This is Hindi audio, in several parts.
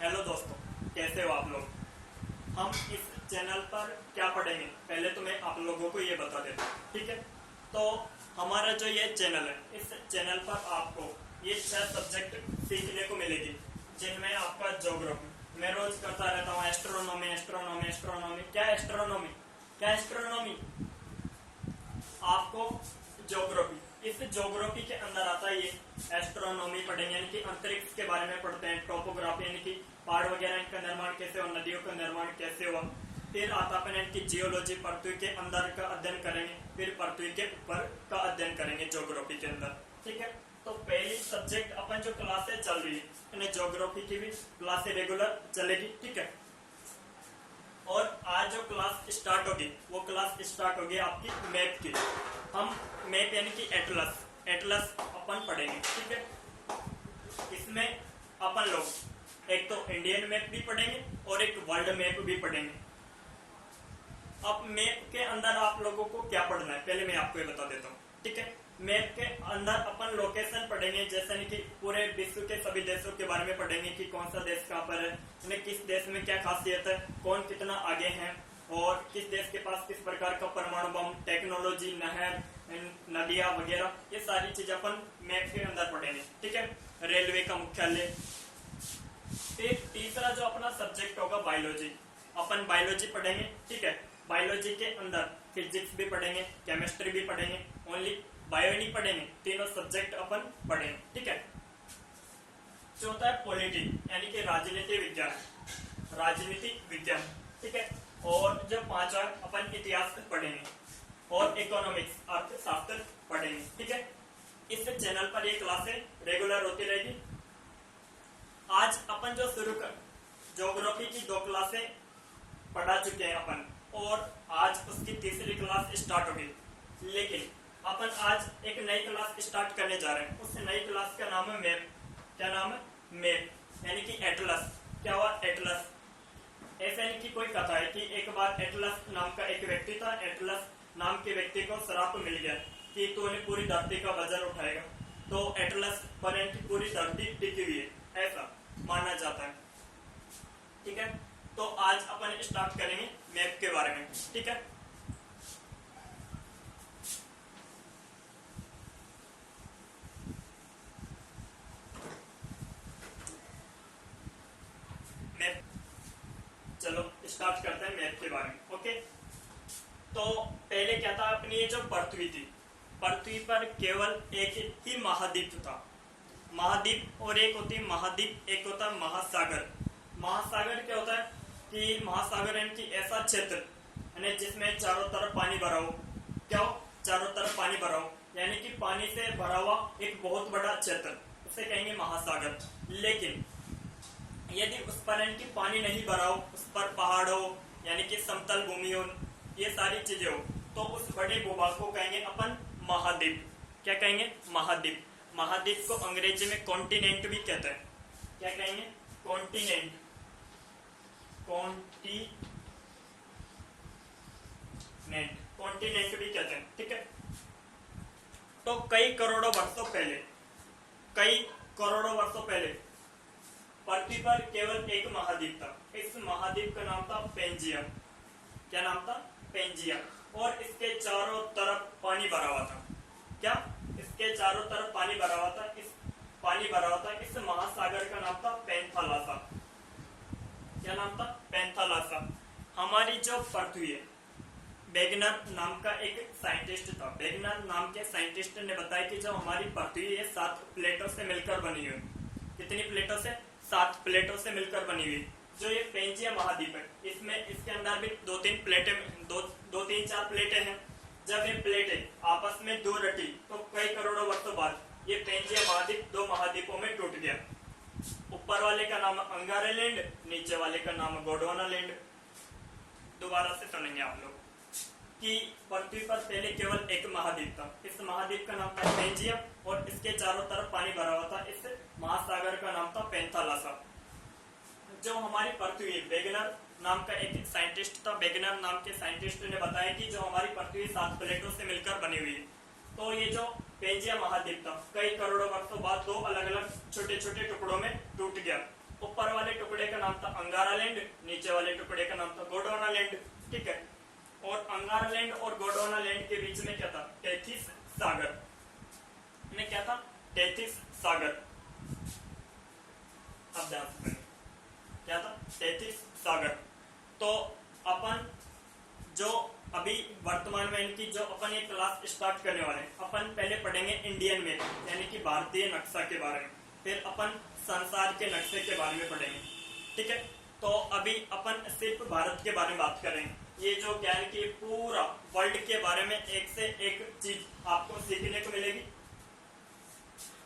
हेलो दोस्तों, कैसे हो आप लोग। हम इस चैनल पर क्या पढ़ेंगे, पहले तो मैं आप लोगों को ये बता देता हूँ, ठीक है। तो हमारा जो ये चैनल है, इस चैनल पर आपको ये 6 सब्जेक्ट सीखने को मिलेगी, जिनमें आपका ज्योग्राफी मैं रोज करता रहता हूँ। एस्ट्रोनॉमी एस्ट्रोनॉमी एस्ट्रोनॉमी, क्या एस्ट्रोनॉमी, क्या एस्ट्रोनॉमी, आपको ज्योग्राफी, इस ज्योग्राफी के अंदर आता है ये एस्ट्रोनॉमी पढ़ेंगे, यानी कि अंतरिक्ष के बारे में पढ़ते हैं। टोपोग्राफी यानी कि पहाड़ वगैरह का निर्माण कैसे हुआ, नदियों का निर्माण कैसे हुआ। फिर आता अपन की जियोलॉजी, पृथ्वी के अंदर का अध्ययन करेंगे। फिर पृथ्वी के ऊपर का अध्ययन करेंगे ज्योग्राफी के अंदर, ठीक है। तो पहली सब्जेक्ट अपन जो क्लासेस चल रही है, ज्योग्राफी की भी क्लासेस रेगुलर चलेगी, ठीक है। और आज जो क्लास स्टार्ट होगी वो क्लास स्टार्ट होगी आपकी मैप की। हम मैप यानी कि एटलस, एटलस अपन पढ़ेंगे, ठीक है। इसमें अपन लोग एक तो इंडियन मैप भी पढ़ेंगे और एक वर्ल्ड मैप भी पढ़ेंगे। अब मैप के अंदर आप लोगों को क्या पढ़ना है, पहले मैं आपको ये बता देता हूँ, ठीक है। मैप के अंदर अपन लोकेशन पढ़ेंगे, जैसे कि पूरे विश्व के सभी देशों के बारे में पढ़ेंगे कि कौन सा देश कहाँ पर है, किस देश में क्या खासियत है, कौन कितना आगे है, और किस देश के पास किस प्रकार का परमाणु बम, टेक्नोलॉजी, नहर, नदियां वगैरह, ये सारी चीज अपन मैप के अंदर पढ़ेंगे, ठीक है। रेलवे का मुख्यालय। फिर तीसरा जो अपना सब्जेक्ट होगा बायोलॉजी, अपन बायोलॉजी पढ़ेंगे, ठीक है। बायोलॉजी के अंदर फिजिक्स भी पढ़ेंगे, केमिस्ट्री भी पढ़ेंगे, ओनली बायो नहीं पढ़ेंगे, तीनों सब्जेक्ट अपन पढ़ेंगे, ठीक है। चौथा है पॉलिटी यानी कि राजनीति विज्ञान, राजनीति विज्ञान, ठीक है। और जो पांचवा अपन इतिहास पढ़ेंगे और इकोनॉमिक्स, अर्थशास्त्र पढ़ेंगे, ठीक है। इस चैनल पर ये क्लासें रेगुलर होती रहेगी। आज अपन जो शुरू कर ज्योग्राफी की 2 क्लासें पढ़ा चुके हैं अपन, और आज उसकी तीसरी क्लास स्टार्ट होगी। लेकिन अपन आज एक नई क्लास स्टार्ट करने जा रहे हैं। उस नई क्लास का नाम है मैप। क्या नाम है? मैप यानी कि एटलस। क्या हुआ? एटलस। ऐसा नहीं कि कोई कथा है कि एक बार एटलस नाम का एक व्यक्ति था, एटलस नाम के व्यक्ति को श्राप मिल गया कि तूने पूरी धरती का वजन उठाएगा, तो एटलस पर पूरी धरती टिकी हुई है, ऐसा माना जाता है, ठीक है। तो आज अपन स्टार्ट करेंगे मैप के बारे में, ठीक है। मैप, चलो स्टार्ट करते हैं मैप के बारे में, ओके। तो पहले क्या था, अपनी ये जो पृथ्वी थी, पृथ्वी पर केवल एक ही महाद्वीप था, महाद्वीप, और एक होती महाद्वीप, एक होता महासागर। महासागर क्या होता है कि महासागर यानी कि ऐसा क्षेत्र यानी जिसमें चारों तरफ पानी भरा हो। क्या हो? चारों तरफ पानी भरा हो, यानी कि पानी से भरा हुआ एक बहुत बड़ा क्षेत्र, उसे कहेंगे महासागर। लेकिन यदि उस पर यानी कि पानी नहीं भरा हो, उस पर पहाड़ हो यानी कि समतल भूमि हो, ये सारी चीजें हो, तो उस बड़े भूभाग को कहेंगे अपन महाद्वीप। क्या कहेंगे? महाद्वीप। महाद्वीप को अंग्रेजी में कॉन्टिनेंट भी कहते हैं। क्या कहेंगे? कॉन्टिनेंट, कॉन्टिनेंट भी कहते हैं, ठीक है। तो कई करोड़ों वर्षों पहले पृथ्वी पर केवल एक महाद्वीप था। इस महाद्वीप का नाम था पेंजिया। क्या नाम था? पेंजिया। और इसके चारों तरफ पानी भरा हुआ था। क्या? इसके चारों तरफ पानी भरा हुआ था। इस महासागर का नाम था पैंथालासा। क्या नाम था? पैंथालासा। हमारी जो पृथ्वी है, वेगनर नाम का एक साइंटिस्ट था। वेगनर नाम के साइंटिस्ट ने बताया कि जो हमारी पृथ्वी है 7 प्लेटों से मिलकर बनी हुई। कितनी प्लेटों से? 7 प्लेटों से मिलकर बनी हुई। जो ये पेंजिया महाद्वीप है, इसमें इसके अंदर भी 2-3 प्लेटें, 2-3-4 प्लेटें हैं। जब ये प्लेटें आपस में दूर रटी तो कई करोड़ों वर्षों बाद ये पेंजिया महाद्वीप 2 महाद्वीपों में टूट गया। ऊपर वाले का नाम अंगारा लैंड, नीचे वाले का नाम गोंडवाना लैंड। दोबारा से सुनेंगे आप लोग कि पृथ्वी पर पहले केवल एक महाद्वीप था। इस महाद्वीप का नाम था पेंजिया और इसके चारों तरफ पानी भरा हुआ था। इस महासागर का नाम था पैंथालासा। जो हमारी पृथ्वी, वेगनर नाम का एक साइंटिस्ट था, वेगनर नाम के साइंटिस्ट ने बताया कि जो हमारी पृथ्वी 7 प्लेटों से मिलकर बनी हुई है। तो ये जो पेंजिया महाद्वीप था कई करोड़ों वर्षों बाद 2 अलग अलग छोटे छोटे टुकड़ों में टूट गया। ऊपर वाले टुकड़े का नाम था अंगारा लैंड, नीचे वाले टुकड़े का नाम था गोंडवाना लैंड। ठीक है, और अंगारा लैंड और गोंडवाना लैंड के बीच में क्या था? टेथिस सागर। में क्या था? टेथिस सागर। अब ध्यान से सुनिए, क्या था? टेथिस सागर। तो अपन जो अभी वर्तमान में इनकी जो अपन ये क्लास स्टार्ट करने वाले हैं, अपन पहले पढ़ेंगे इंडियन मैप यानी कि भारतीय नक्शा के बारे में, फिर अपन संसार के नक्शे के बारे में पढ़ेंगे। ठीक है, तो अभी अपन सिर्फ भारत के बारे में बात करेंगे। ये जो ज्ञान की पूरा वर्ल्ड के बारे में एक से एक चीज आपको सीखने को मिलेगी।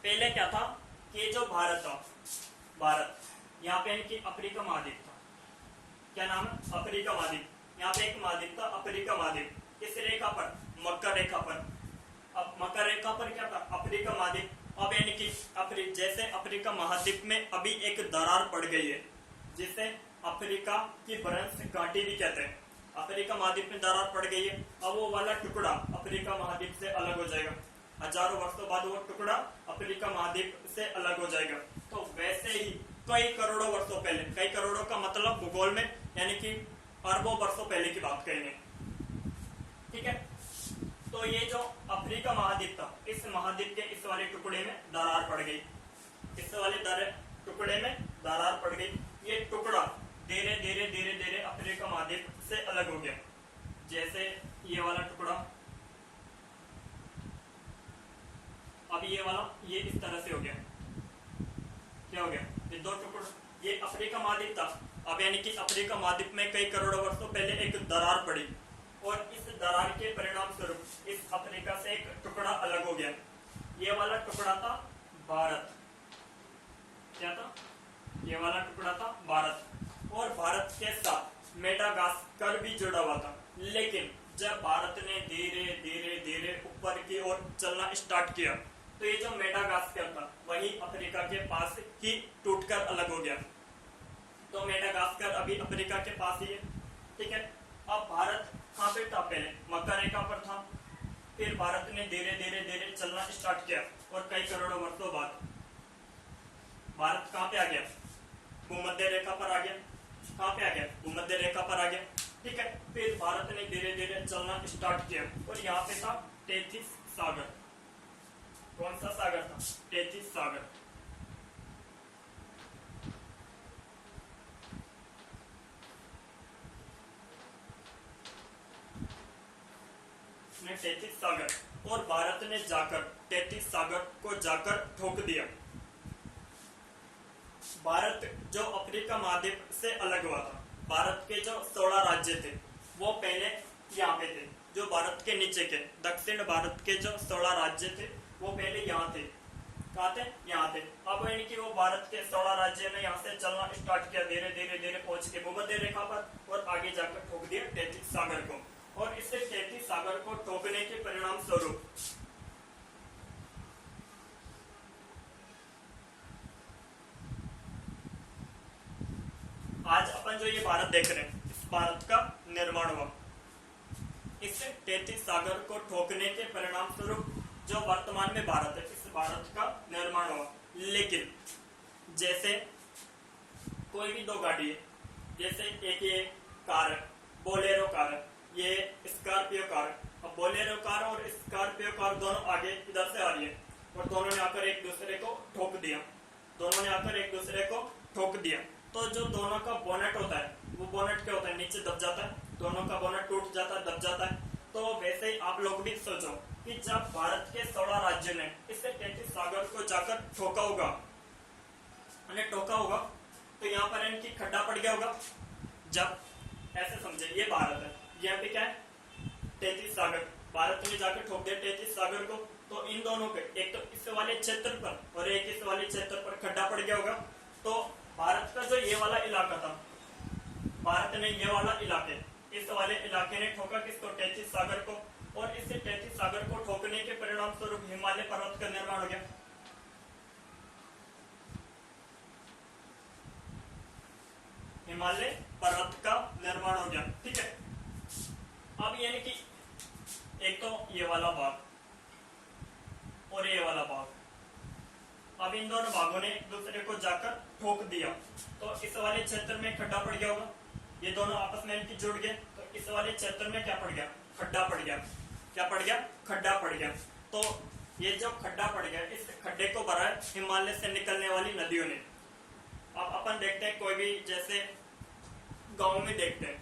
पहले क्या था कि जो भारत था, भारत यहाँ पे इनकी अफ्रीका महाद्वीप था। क्या नाम है? अफ्रीका महाद्वीप। यहाँ पे एक महाद्वीप था अफ्रीका महाद्वीप। किस रेखा पर? मकर रेखा पर। अब मकर रेखा पर क्या था? अफ्रीका महाद्वीप। अब यानी कि जैसे अफ्रीका महाद्वीप में अभी एक दरार पड़ गई है, जिसे अफ्रीका की बरंस घाटी भी कहते हैं। अफ्रीका महाद्वीप में दरार पड़ गई है, अब वो वाला टुकड़ा अफ्रीका महाद्वीप से अलग हो जाएगा। हजारों वर्षों बाद वो टुकड़ा अफ्रीका महाद्वीप से अलग हो जाएगा। तो वैसे ही कई करोड़ों वर्षों पहले, कई करोड़ों का मतलब भूगोल में यानी कि अरबों वर्षों पहले की बात करेंगे। ठीक है, तो ये जो अफ्रीका महाद्वीप था, इस महाद्वीप के इस वाले टुकड़े में दरार पड़ गई। इस वाले टुकड़े में दरार पड़ गई। ये टुकड़ा धीरे धीरे धीरे धीरे अफ्रीका महाद्वीप से अलग हो गया। जैसे ये वाला टुकड़ा, अब ये वाला ये इस तरह से हो गया। क्या हो गया? ये दो टुकड़े, ये अफ्रीका महाद्वीप था। अब यानी कि अफ्रीका महाद्वीप में कई करोड़ों वर्षों पहले एक दरार पड़ी और इस दरार के परिणाम स्वरूप इस अफ्रीका से एक टुकड़ा अलग हो गया। ये वाला टुकड़ा था भारत। क्या था? ये वाला टुकड़ा था भारत, और भारत के साथ मेडागास्कर भी जुड़ा हुआ था। लेकिन जब भारत ने धीरे धीरे धीरे ऊपर की ओर चलना स्टार्ट किया, तो ये जो मेडागास्कर था वही अफ्रीका के पास ही टूटकर अलग हो गया। तो मेडागास्कर अभी अफ्रीका के पास ही है। ठीक है, अब भारत कहाँ पे था? पहले मकर रेखा पर था। फिर भारत ने धीरे धीरे धीरे चलना स्टार्ट किया और कई करोड़ों वर्षों बाद भारत कहाँ पे आ गया? भूमध्य रेखा पर आ गया। कहाँ पे आ गया? भूमध्य रेखा पर आ गया। ठीक है, फिर भारत ने धीरे धीरे चलना स्टार्ट किया और यहाँ पे था टेथिस सागर। कौन सा सागर था? टेथिस सागर। टेथिस सागर, और भारत ने जाकर टेथिस सागर को जाकर ठोक दिया। भारत जो अफ्रीका महाद्वीप से अलग हुआ था, भारत के जो 16 राज्य थे वो पहले यहाँ पे थे। जो भारत के नीचे के दक्षिण भारत के जो 16 राज्य थे वो पहले यहाँ थे। कहाँ थे? यहाँ थे। अब यानी कि वो भारत के 16 राज्य ने यहाँ से चलना स्टार्ट किया, धीरे धीरे धीरे पहुंच के भूमध्य रेखा पर और आगे जाकर ठोक दिया टेथिस सागर को। और इससे टेथिस सागर को ठोकने के परिणाम स्वरूप आज अपन जो ये भारत देख रहे हैं, इस भारत का निर्माण हुआ। इस टेथिस सागर को ठोकने के परिणाम स्वरूप जो वर्तमान में भारत है, इस भारत का निर्माण हुआ। लेकिन जैसे कोई भी दो गाड़ी है, जैसे एक ये कार है, बोलेरो कार है, ये स्कॉर्पियो कार है। अब बोलेरो कार और स्कॉर्पियो कार दोनों आगे इधर से आ रही है और दोनों ने आकर एक दूसरे को ठोक दिया। दोनों ने आकर एक दूसरे को ठोक दिया। तो जो दोनों का बोनट होता है, वो बोनट क्या होता है? नीचे दब जाता है। दोनों का बोनट टूट जाता है, दब जाता है। तो वैसे ही आप लोग भी सोचो कि जब भारत के 16 राज्यों ने इस टेथिस सागर को जाकर ठोका होगा, ठोका होगा, तो यहाँ पर इनकी खड्डा पड़ गया होगा। जब ऐसे समझे, ये भारत है, यहाँ पे क्या है? टेथिस सागर। भारत ने जाकर ठोक दिया टेथिस सागर को, तो इन दोनों पे एक तो इस वाले क्षेत्र पर और एक इस वाले क्षेत्र पर खड्डा पड़ गया होगा। तो भारत का जो ये वाला इलाका था, भारत ने ये वाला इलाके, इस वाले इलाके ने ठोका किसको? टेथिस सागर को। और इस टेथिस सागर को ठोकने के परिणाम स्वरूप हिमालय पर्वत का निर्माण हो गया। हिमालय पर्वत का निर्माण हो गया। ठीक है, अब यानी कि एक तो ये वाला भाग और ये वाला भाग, अब इन दोनों भागों ने एक दूसरे को जाकर ठोक दिया तो इस वाले क्षेत्र में खड्डा पड़ गया होगा, ये दोनों आपस में इनकी जुड़ गए तो इस वाले क्षेत्र में क्या पड़ गया, खड्डा पड़ गया। क्या पड़ गया, खड्डा पड़ गया। तो ये जो खड्डा पड़ गया, इस खड्डे को भरा है हिमालय से निकलने वाली नदियों ने। अब अपन देखते हैं कोई भी जैसे गांव में देखते हैं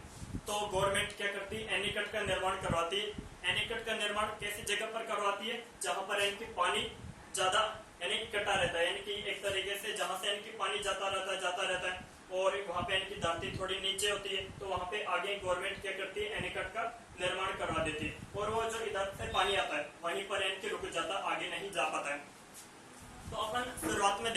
तो गवर्नमेंट क्या करती है, एनीकट का निर्माण करवाती है। एनीकट का निर्माण कैसी जगह पर करवाती है, जहां पर इनकी पानी ज्यादा यानी इकट्ठा रहता है, यानी कि एक तरीके से जहां से इनकी पानी जाता रहता है और वहां पे इनकी धरती थोड़ी नीचे होती है तो वहां पे आगे गवर्नमेंट क्या करती है, एनीकट का निर्माण करवा देती है और वो जो इधर से पानी आता है वहीं पर इनकी रुक जाता, आगे नहीं जा पाता है। तो अपन शुरुआत में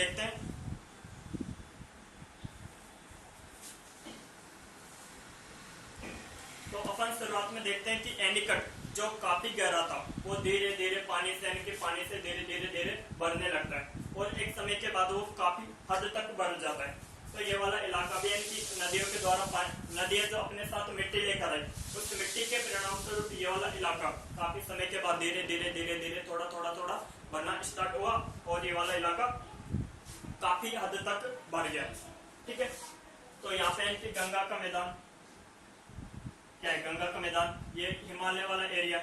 देखते हैं कि एनीकट जो काफी गहरा था वो धीरे धीरे पानी से धीरे बढ़ने लगता है और एक समय के बाद वो काफी हद तक बढ़ जाता है। तो ये वाला इलाका भी इनकी नदियों के द्वारा, नदियां जो अपने साथ मिट्टी लेकर आई, उस मिट्टी के परिणाम स्वरूप ये वाला इलाका काफी समय के बाद धीरे थोड़ा बढ़ना स्टार्ट हुआ और ये वाला इलाका काफी हद तक बढ़ गया। ठीक है, तो यहाँ पे इनकी गंगा का मैदान क्या है, गंगा का मैदान, ये हिमालय वाला एरिया,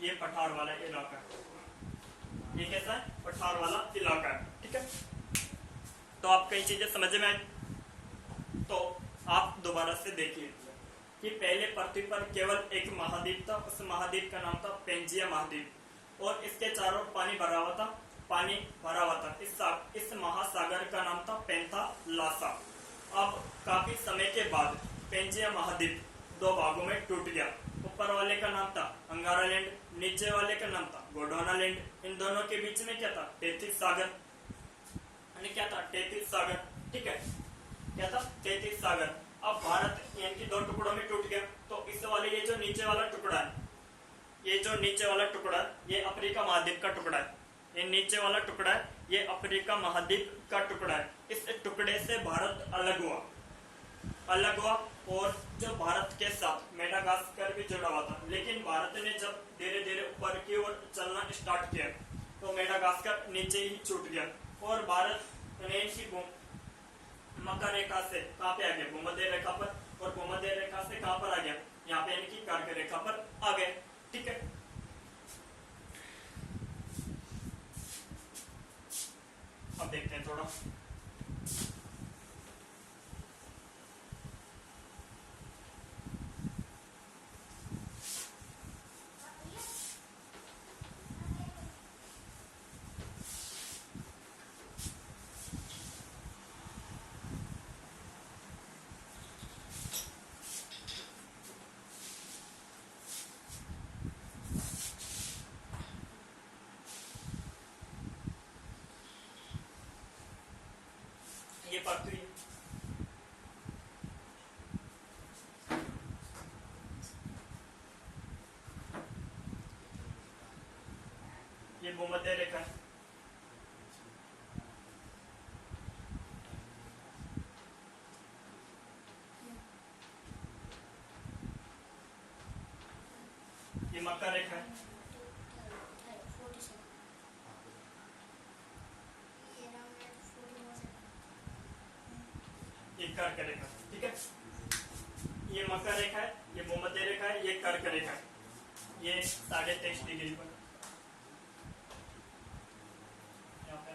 ये पठार वाला इलाका, ये कैसा है, पठार वाला इलाका है। ठीक है, तो आप कई चीजें समझ में आई। तो आप दोबारा से देखिए कि पहले पृथ्वी पर केवल एक महाद्वीप था, उस महाद्वीप का नाम था पेंजिया महाद्वीप और इसके चारों ओर पानी भरा हुआ था। इस महासागर का नाम था पेंथालासा। अब काफी समय के बाद पेंजिया महाद्वीप दो भागों में टूट गया। ऊपर वाले का नाम था अंगारा लैंड, नीचे वाले का नाम था गोंडवाना लैंड। इन दोनों के बीच में क्या था, तैतीस सागर। क्या था, तैतीस सागर। ठीक है, क्या था, तैतीस सागर। अब भारत इनकी दो टुकड़ों में टूट गया तो इस वाले ये जो नीचे वाला टुकड़ा है, ये अफ्रीका महाद्वीप का टुकड़ा है। ये नीचे वाला टुकड़ा है, ये अफ्रीका महाद्वीप का टुकड़ा है। इस टुकड़े से भारत अलग हुआ और जो भारत के साथ मेडागास्कर भी जुड़ा हुआ था, लेकिन भारत ने जब धीरे धीरे ऊपर की ओर चलना स्टार्ट किया तो मेडागास्कर नीचे ही छूट गया और भारत ने इसी मकर रेखा से कहां पे आ गया, भूमध्य रेखा पर, और भूमध्य रेखा से कहां पर आ गया, यहाँ पे यानी कि कर्क रेखा पर आ गए। ठीक है, अब देखते हैं थोड़ा ये पृथ्वी, ये भूमध्य रेखा है, ये मकर रेखा है, ये कर्क रेखा। ठीक है, ये मकर रेखा है, ये भूमध्य रेखा है, ये कर्क रेखा है, ये 23.5 डिग्री पर, यहाँ पे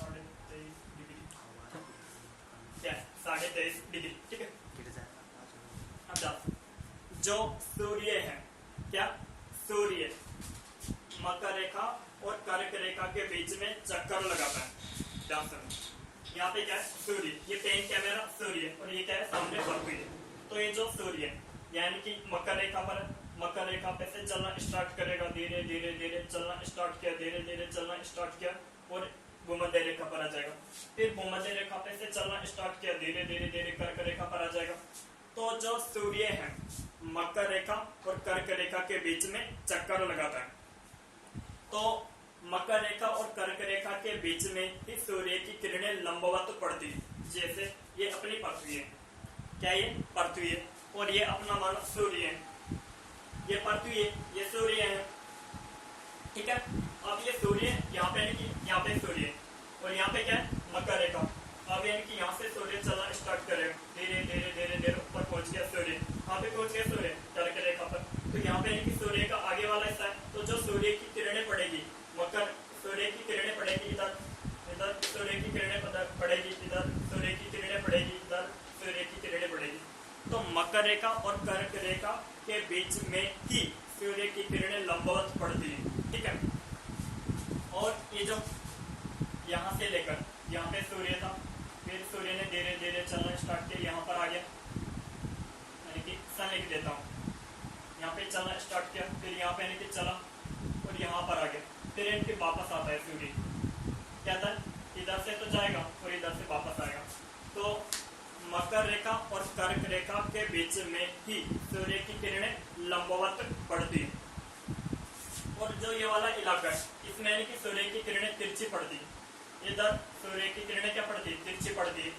23.5 डिग्री, क्या 23.5 डिग्री। ठीक है, अब जो सूर्य है, क्या सूर्य मकर रेखा और कर्क रेखा के बीच में चक्कर लगाता है। ध्यान से यहाँ पे क्या है, सूर्य, ये पेन क्या मेरा सूर्य और ये क्या है, सामने पृथ्वी है। तो ये जो सूर्य यानी कि मकर रेखा पे से चलना स्टार्ट करेगा, धीरे धीरे चलना स्टार्ट किया, धीरे चलना स्टार्ट किया और भूमध्य रेखा पर आ जाएगा। फिर भूमध्य रेखा पे से चलना स्टार्ट किया, धीरे धीरे कर्क रेखा पर आ जाएगा। तो जो सूर्य है मकर रेखा और कर्क रेखा के बीच में चक्कर लगाता है। तो मकर रेखा और कर्क रेखा के बीच में ही सूर्य की किरणें लंबवत पड़ती है। जैसे ये अपनी पृथ्वी है, क्या ये पृथ्वी है और ये अपना मानो सूर्य है, ये पृथ्वी है, ये सूर्य है। ठीक है, अब ये सूर्य यहाँ पे सूर्य है और यहाँ पे क्या है, मकर रेखा। अब यानी कि यहाँ से सूर्य चलना स्टार्ट करेगा, धीरे धीरे धीरे धीरे ऊपर पहुंच गया सूर्य, यहाँ पे पहुंच गया सूर्य कर्क रेखा पर। तो यहाँ पे यानी कि सूर्य का आगे वाला हिस्सा है, तो जो सूर्य की किरणें पड़ेगी मकर, सूर्य की किरणें पड़ेगी इधर, इधर सूर्य की किरणें पड़ेगी इधर, सूर्य की किरणें पड़ेगी इधर, सूर्य की किरणें पड़ेगी। तो मकर रेखा और कर्क रेखा के बीच में ही सूर्य की किरणें लंबवत पड़ती है, ठीक है। और ये जो यहाँ से लेकर यहाँ पे सूर्य था, फिर सूर्य ने धीरे धीरे चलना स्टार्ट किया, यहाँ पर आ गया, यानी कि सन लिख देता हूँ, यहाँ पे चलना स्टार्ट किया, फिर यहाँ पे यानी कि चला और यहाँ पर आ गया, फिर इनके वापस आता है सूर्य, क्या था, इधर से तो जाएगा और इधर से वापस आएगा। तो मकर रेखा और कर्क रेखा के बीच में ही सूर्य की किरणें लंबवत पड़ती है। और जो ये वाला इलाका है, इसमें यानी कि सूर्य की किरणें तिरछी पड़ती है, इधर सूर्य की किरणें क्या पड़ती है, तिरछी पड़ती है।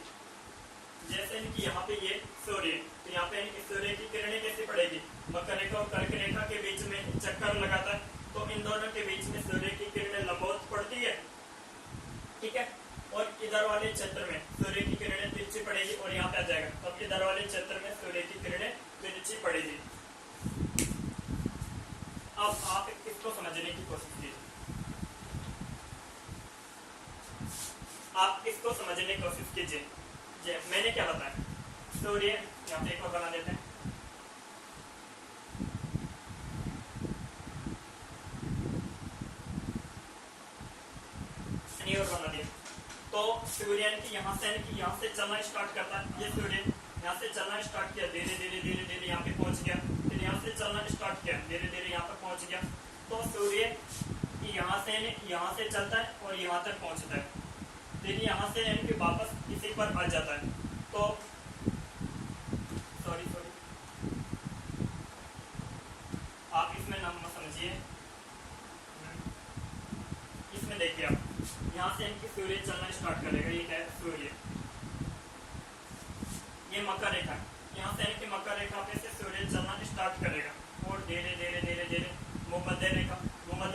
जैसे कि यहाँ पे ये सूर्य, तो यहाँ पे यानी कि सूर्य की किरणें कैसी पड़ेगी, मकर रेखा और कर्क रेखा के बीच में चक्कर लगाता है, तो इन दोनों के बीच में सूर्य की किरणें लंबवत पड़ती है, ठीक है। और इधर वाले क्षेत्र में सूर्य की किरणें तिरछी पड़ेगी और यहाँ पे आ जाएगा, तो अब इधर वाले क्षेत्र में सूर्य की किरणें तिरछी पड़ेगी। अब आप इसको समझने की कोशिश कीजिए, आप इसको समझने की कोशिश कीजिए। मैंने क्या बताया, सूर्य यहाँ पे एक और बना देते हैं, और बना दिया। तो सूर्य की यहाँ से चलना स्टार्ट करता है, ये सूर्य यहाँ से चलना स्टार्ट किया, धीरे धीरे धीरे धीरे यहाँ पे पहुंच गया, फिर यहाँ से चलना स्टार्ट किया, धीरे धीरे यहाँ पर पहुंच गया। तो सूर्य यहाँ से चलता है और यहाँ तक पहुंचता है, फिर यहाँ से यानी कि वापस इसी पर आ जाता है। तो सॉरी आप इसमें नाम मत समझिए, इसमें देखिए आप यहाँ से इनकी सूर्य चलना स्टार्ट करेगा, ये क्या है सूर्य, ये मकर रेखा, यहाँ से इनकी मकर रेखा पे से सूर्य चलना स्टार्ट करेगा और धीरे धीरे धीरे धीरे भूमध्य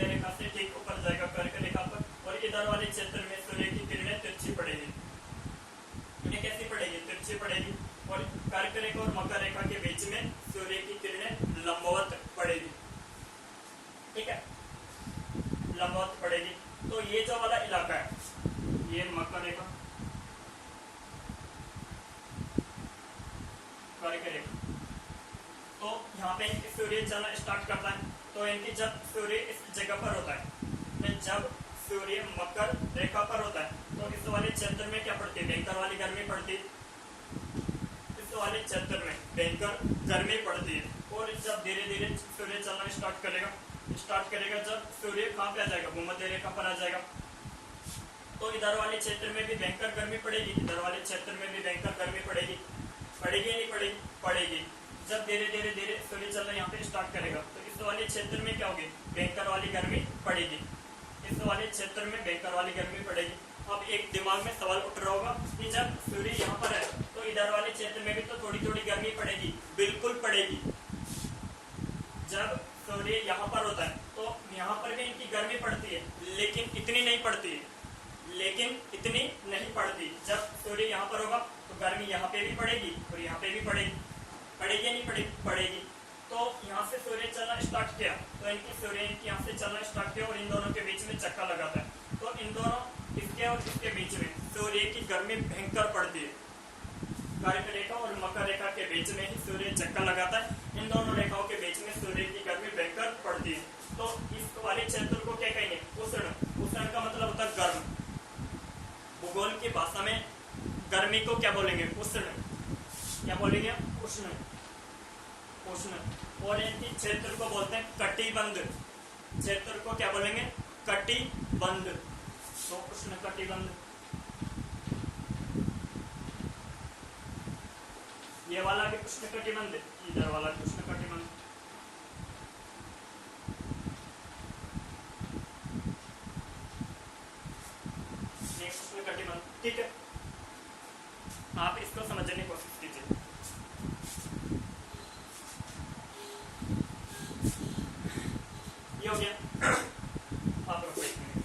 रेखा से ठीक ऊपर जाएगा कर्क रेखा पर, और इधर वाले क्षेत्र में सूर्य की किरणें तिरछी पड़ेगी, इन्हें कैसी पड़ेगी, तिरछी पड़ेगी। और कर्क रेखा और मकर रेखा के बीच में सूर्य की किरणें लंबवत पड़ेगी, ठीक है, लंबवत पड़ेगी। तो ये जो वाला इलाका है, ये मकर रेखा, कर्क रेखा, तो यहाँ पे इनकी सूर्य चलना स्टार्ट करता है। तो इनकी जब सूर्य इस जगह पर होता है, जब सूर्य मकर रेखा पर होता है, तो इस वाले क्षेत्र में क्या पड़ती है, भयंकर वाली गर्मी पड़ती है, इस वाले क्षेत्र में भयंकर गर्मी पड़ती है। और जब धीरे धीरे सूर्य चलना स्टार्ट करेगा, जब सूर्य कहाँ पे आ जाएगा, भूमध्य रेखा पर आ जाएगा, तो इधर वाले क्षेत्र में भी भयंकर गर्मी पड़ेगी, इधर वाले क्षेत्र में भी भयंकर गर्मी पड़ेगी, पड़ेगी या नहीं पड़ेगी, पड़ेगी। जब धीरे धीरे धीरे सूर्य चलना यहाँ पे स्टार्ट करेगा, तो इस वाले क्षेत्र में क्या होगी, भयंकर वाली गर्मी पड़ेगी, इस वाले क्षेत्र में भयंकर वाली गर्मी पड़ेगी। अब एक दिमाग में सवाल उठ रहा होगा कि जब सूर्य यहाँ पर है, तो इधर वाले क्षेत्र में भी तो थोड़ी थोड़ी गर्मी पड़ेगी, बिल्कुल पड़ेगी। जब सूर्य यहाँ पर होता है, तो यहाँ पर भी इनकी गर्मी पड़ती है, लेकिन इतनी नहीं पड़ती, जब सूर्य यहाँ पर होगा, तो गर्मी यहाँ पे भी पड़ेगी और यहाँ पे भी पड़ेगी, पड़ेगी या नहीं पड़ेगी, पड़ेगी। तो यहाँ से सूर्य चलना स्टार्ट किया, तो सूर्य यहाँ से चलना स्टार्ट किया और इन दोनों के बीच में चक्का लगाता है, तो इन दोनों, इसके और इसके बीच में सूर्य की गर्मी भयंकर पड़ती है। कर्क रेखा और मकर रेखा के बीच में ही सूर्य चक्का लगाता है, इन दोनों रेखाओं के बीच में सूर्य की गर्मी भयंकर पड़ती है। तो इस वाले क्षेत्र को क्या कहेंगे, उष्ण। उष्ण का मतलब होता है गर्म, भूगोल की भाषा में गर्मी को क्या बोलेंगे, उष्ण, क्या बोलेंगे, उष्ण, उष्ण। और इनकी क्षेत्र को बोलते हैं कटिबंध, क्षेत्र को क्या बोलेंगे, कटिबंध, तो उष्ण कटिबंध। ये वाला भी उष्ण कटिबंध, इधर वाला भी उष्ण कटिबंध। उष्ण कटिबंध, ठीक है। आप इसको समझने की कोशिश कीजिए। ये हो गया। आप रुको एक मिनट।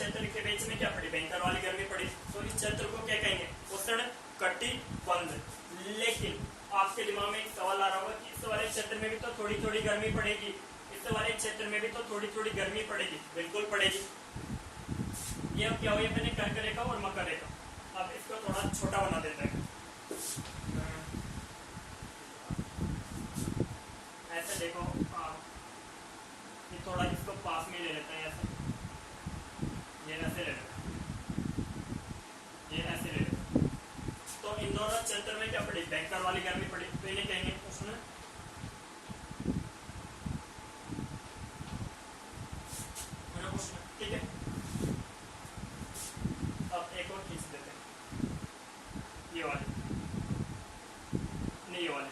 क्षेत्र के बीच में क्या पड़ी, भयंकर वाली गर्मी पड़ी। तो इस क्षेत्र को क्या कहेंगे, उष्ण कटिबंध। लेकिन आपके दिमाग में एक सवाल आ रहा होगा कि इस वाले क्षेत्र में भी तो थोड़ी थोड़ी गर्मी पड़ेगी, इस वाले क्षेत्र में भी तो थोड़ी थोड़ी गर्मी पड़ेगी। बिल्कुल पड़ेगी। ये क्या हुआ, मैंने कर्क रेखा और मकर रेखा। अब इसको थोड़ा छोटा बना देते हैं। ऐसे देखो आप, ये थोड़ा इसको पास में ले लेते हैं, ऐसे ये ऐसे ले लेते हैं, ये ऐसे ले लेते हैं। तो इन दोनों क्षेत्र में क्या पड़ी, भयंकर वाली गर्मी पड़ी। तो इन्हें कहेंगे उष्ण उष्ण, ठीक है। अब एक और खींच देते हैं, ये वाले नहीं, ये वाले।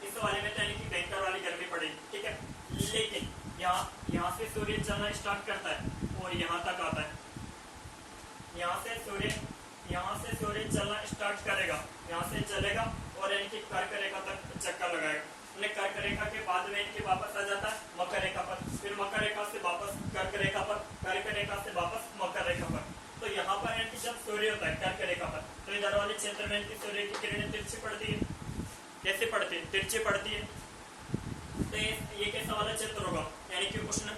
इस वाले में तो यानी कि भयंकर वाली गर्मी पड़ेगी, ठीक है। लेकिन यहाँ से सूर्य चलना स्टार्ट करता है और यहाँ तक आता है। यहाँ से सूर्य चलना स्टार्ट करेगा, यहाँ से चलेगा और यानी कि कर्क रेखा तक चक्कर लगाएगा। कर्क रेखा के बाद में इनके वापस आ जाता है मकर रेखा पर, फिर मकर रेखा से वापस कर्क रेखा पर, कर्क रेखा से वापस मकर रेखा पर। तो यहाँ पर यानी कि जब सूर्य होता है कर्क रेखा पर, तो इधर वाले क्षेत्र में इनकी सूर्य की किरणें तिरछी पड़ती है। कैसे पड़ती है, तिरछी पड़ती है। तो ये कैसा वाला क्षेत्र होगा, यानी कि उष्ण,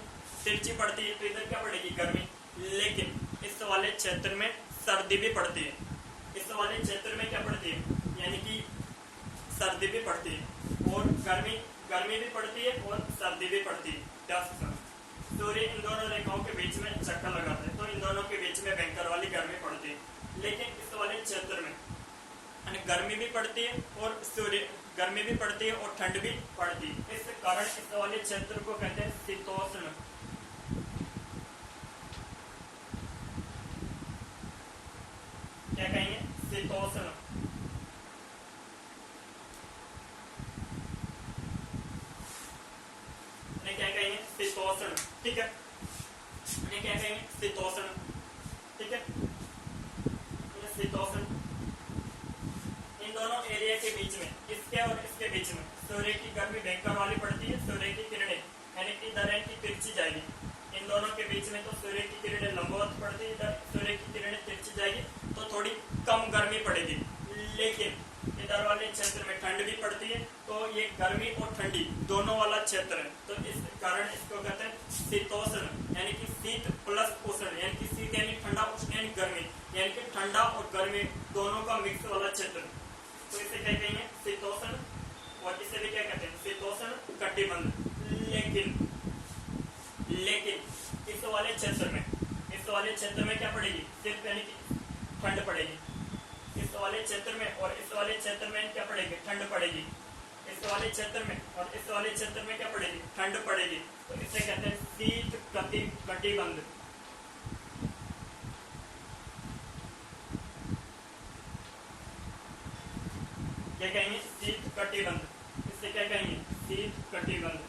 तिरछी पड़ती है। तो इधर क्या पड़ेगी, गर्मी। लेकिन इस वाले क्षेत्र में सर्दी भी पड़ती है। इस वाले क्षेत्र में क्या पड़ती है, यानी कि सर्दी भी पड़ती है और गर्मी भी पड़ती है और सर्दी भी पड़ती है। क्या सूर्य इन दोनों रेखाओं के बीच में चक्कर लगाता है, तो इन दोनों के बीच में भयंकर वाली गर्मी पड़ती है। लेकिन इस वाले क्षेत्र में गर्मी भी पड़ती है और गर्मी भी पड़ती है और ठंड भी पड़ती है। इस कारण इस वाले क्षेत्र को कहते हैं शीतोष्ण। क्या कहेंगे, शीतोष्ण। क्या कहेंगे, शीतोष्ण, ठीक है। क्या कहेंगे, शीतोष्ण, ठीक है। शीतोष्ण इन दोनों एरिया के बीच में, इसके और इसके बीच में सूर्य की गर्मी भयंकर वाली पड़ती है। सूर्य की किरणें यानी कि इधर की तिरछी जाएगी, इन दोनों के बीच में तो सूर्य की किरणें लंबवत पड़ती है, इधर सूर्य की किरणें तिरछी जाएगी, तो थोड़ी कम गर्मी पड़ेगी। लेकिन इधर वाले क्षेत्र में ठंड भी पड़ती है। तो ये गर्मी और ठंडी दोनों वाला क्षेत्र है, तो इस कारण इसको कहते हैं शीतोष्ण, यानी कि शीत प्लस उष्ण, यानी कि शीत यानी ठंडा, उष्ण यानी गर्मी, यानी कि ठंडा और गर्मी दोनों का मिक्स वाला क्षेत्र। तो इसे क्या कहेंगे, शीतोष्ण, और इसे भी क्या कहते हैं, शीतोष्ण कटिबंध। लेकिन इस वाले क्षेत्र में क्या पड़ेगी, सिर्फ यानी कि ठंड पड़ेगी। इस वाले क्षेत्र में और इस वाले क्षेत्र में क्या पड़ेगी, ठंड पड़ेगी। इस वाले क्षेत्र में और इस वाले क्षेत्र में क्या पड़ेगी, ठंड पड़ेगी। तो इसे कहते हैं शीत कटिबंध। क्या कहेंगे, शीत कटिबंध। इससे क्या कहेंगे, शीत कटिबंध।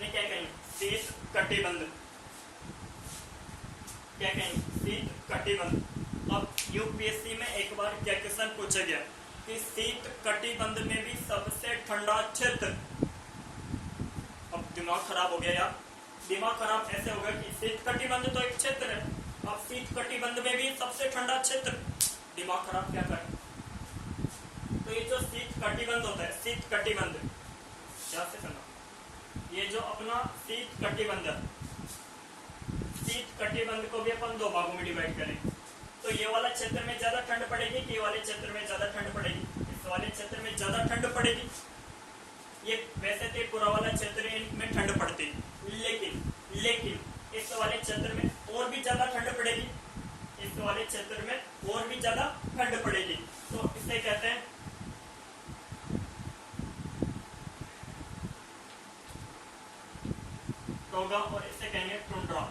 क्या कहेंगे, शीत कटिबंध। क्या कहेंगे, शीत कटिबंध। अब यूपीएससी में एक बार क्या क्वेश्चन पूछा गया कि शीत कटिबंध में भी सबसे ठंडा क्षेत्र। अब दिमाग खराब हो गया यार, दिमाग खराब ऐसे होगा कि शीत कटिबंध तो एक क्षेत्र है, अब शीत कटिबंध में भी सबसे ठंडा क्षेत्र, दिमाग खराब क्या करें। तो ये जो शीत कटिबंध होता है, शीत कटिबंध क्या से सुना, ये जो अपना शीत कटिबंध, शीत कटिबंध को भी अपन दो भागों में डिवाइड करें। तो ये वाला क्षेत्र में ज्यादा ठंड पड़ेगी कि ये वाले क्षेत्र में ज्यादा ठंड पड़ेगी, इस वाले क्षेत्र में ज्यादा ठंड पड़ेगी। ये वैसे तो पूरा वाला क्षेत्र में ठंड पड़ती, लेकिन इस वाले क्षेत्र में और भी ज्यादा ठंड पड़ेगी, इस वाले क्षेत्र में और भी ज्यादा ठंड पड़ेगी। तो इसे कहते हैं टोगा और इसे कहेंगे टुंड्रा,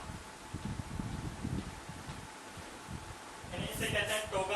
इसे कहते हैं टोगा